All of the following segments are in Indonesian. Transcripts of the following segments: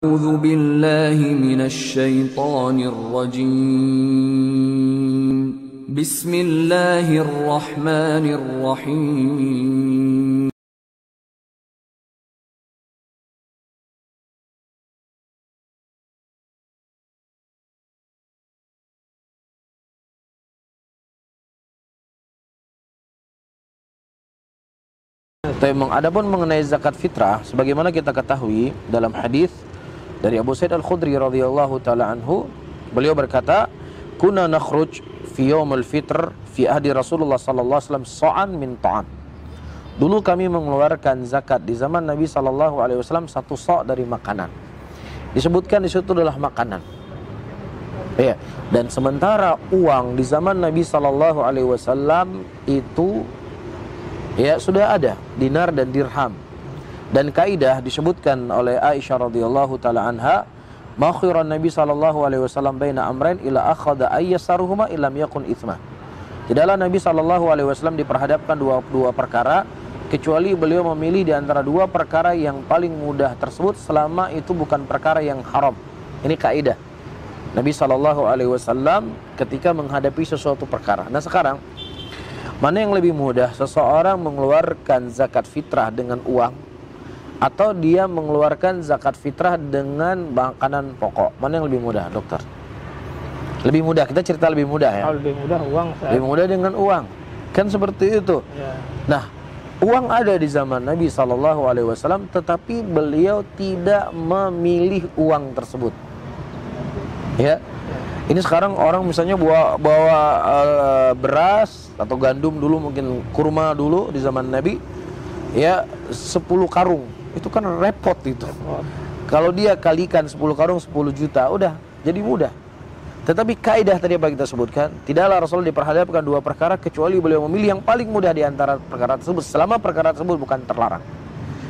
أعوذ بالله من الشيطان الرجيم بسم الله الرحمن الرحيم Adapun mengenai zakat fitrah, sebagaimana kita ketahui dalam hadis dari Abu Sa'id Al-Khudri radhiyallahu taala anhu, beliau berkata, "Kunna nakhruj fi yaumil fitr fi ahdi Rasulullah sallallahu alaihi wasallam sa'an min ta'am." Dulu kami mengeluarkan zakat di zaman Nabi sallallahu alaihi wasallam satu sa' dari makanan. Disebutkan di situ adalah makanan. Ya, dan sementara uang di zaman Nabi sallallahu alaihi wasallam itu ya sudah ada dinar dan dirham. Dan kaidah disebutkan oleh Aisyah radhiyallahu taala anha, "Ma khairan Nabi sallallahu alaihi wasallam baina amrain ila akhadha ayyasaruhuma illam yakun itsma." Tidaklah Nabi sallallahu alaihi wasallam diperhadapkan dua perkara kecuali beliau memilih di antara dua perkara yang paling mudah tersebut selama itu bukan perkara yang haram. Ini kaidah Nabi sallallahu alaihi wasallam ketika menghadapi sesuatu perkara. Nah, sekarang mana yang lebih mudah, seseorang mengeluarkan zakat fitrah dengan uang atau dia mengeluarkan zakat fitrah dengan makanan pokok? Mana yang lebih mudah, dokter? Lebih mudah, kita cerita lebih mudah ya. Lebih mudah uang. Lebih mudah dengan uang. Kan seperti itu. Ya. Nah, uang ada di zaman Nabi SAW, tetapi beliau tidak memilih uang tersebut. Ya. Ini sekarang orang misalnya bawa beras atau gandum dulu, mungkin kurma dulu di zaman Nabi, ya 10 karung. Itu kan repot itu. Kalau dia kalikan 10 karung 10 juta, udah jadi mudah. Tetapi kaidah tadi apa kita sebutkan, tidaklah Rasul diperhadapkan dua perkara kecuali beliau memilih yang paling mudah di antara perkara tersebut selama perkara tersebut bukan terlarang.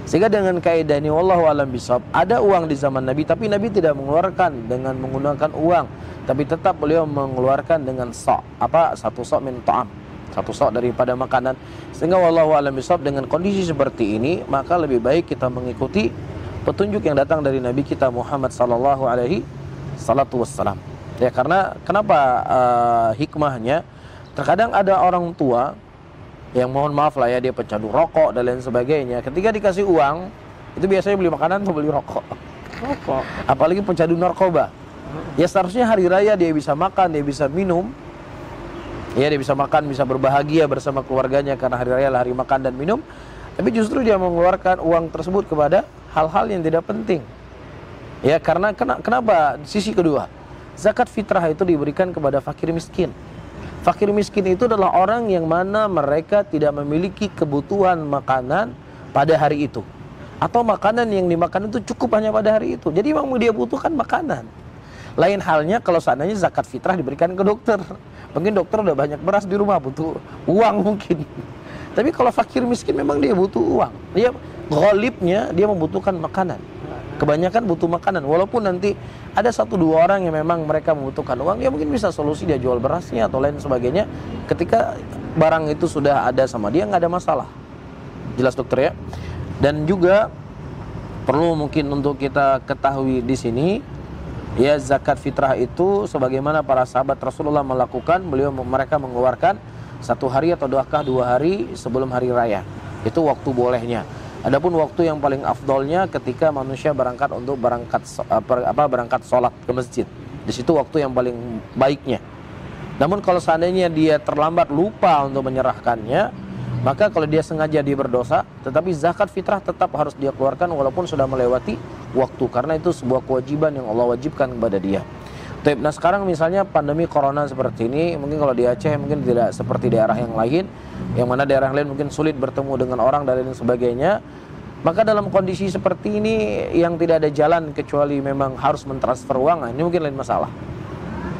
Sehingga dengan kaidah ini wallahu alam bisawab, ada uang di zaman Nabi tapi Nabi tidak mengeluarkan dengan menggunakan uang, tapi tetap beliau mengeluarkan dengan satu sa' min ta'am, satu sa' daripada makanan. Sehingga wallahu alam bisawab, dengan kondisi seperti ini maka lebih baik kita mengikuti petunjuk yang datang dari Nabi kita Muhammad sallallahu alaihi wasallam. Ya, karena kenapa hikmahnya, terkadang ada orang tua yang mohon maaf lah ya, dia pecandu rokok dan lain sebagainya. Ketika dikasih uang, itu biasanya beli makanan atau beli rokok. Apalagi pecandu narkoba. Ya seharusnya hari raya dia bisa makan, dia bisa minum. Ya, dia bisa makan, bisa berbahagia bersama keluarganya karena hari raya adalah hari makan dan minum. Tapi justru dia mengeluarkan uang tersebut kepada hal-hal yang tidak penting. Ya, karena kenapa? Sisi kedua, zakat fitrah itu diberikan kepada fakir miskin. Fakir miskin itu adalah orang yang mana mereka tidak memiliki kebutuhan makanan pada hari itu, atau makanan yang dimakan itu cukup hanya pada hari itu. Jadi memang dia butuhkan makanan. Lain halnya kalau seandainya zakat fitrah diberikan ke dokter. Mungkin dokter udah banyak beras di rumah, butuh uang mungkin. Tapi kalau fakir miskin memang dia butuh uang. Dia ghalibnya dia membutuhkan makanan. Kebanyakan butuh makanan. Walaupun nanti ada 1-2 orang yang memang mereka membutuhkan uang, ya mungkin bisa solusi dia jual berasnya atau lain sebagainya. Ketika barang itu sudah ada sama dia, nggak ada masalah. Jelas dokter ya. Dan juga perlu mungkin untuk kita ketahui di sini, ya zakat fitrah itu sebagaimana para sahabat Rasulullah melakukan, mereka mengeluarkan 1 hari atau 2 hari sebelum hari raya. Itu waktu bolehnya. Adapun waktu yang paling afdolnya ketika manusia berangkat sholat ke masjid. Di situ waktu yang paling baiknya. Namun kalau seandainya dia terlambat, lupa untuk menyerahkannya, maka kalau dia sengaja dia berdosa, tetapi zakat fitrah tetap harus dia keluarkan walaupun sudah melewati waktu, karena itu sebuah kewajiban yang Allah wajibkan kepada dia. Nah, sekarang misalnya pandemi corona seperti ini, mungkin kalau di Aceh mungkin tidak seperti daerah yang lain, yang mana daerah yang lain mungkin sulit bertemu dengan orang dan lain sebagainya. Maka dalam kondisi seperti ini yang tidak ada jalan kecuali memang harus mentransfer uang, ini mungkin lain masalah.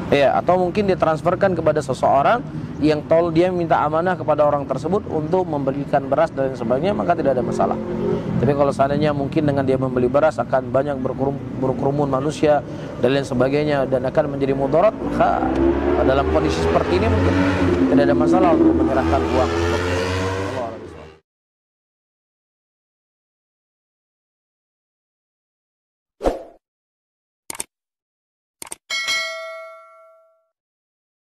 Ya, atau mungkin ditransferkan kepada seseorang yang dia minta amanah kepada orang tersebut untuk memberikan beras dan lain sebagainya, maka tidak ada masalah. Tapi kalau seandainya mungkin dengan dia membeli beras akan banyak berkerumun manusia dan lain sebagainya dan akan menjadi mudarat, maka dalam kondisi seperti ini mungkin tidak ada masalah untuk menyerahkan uang.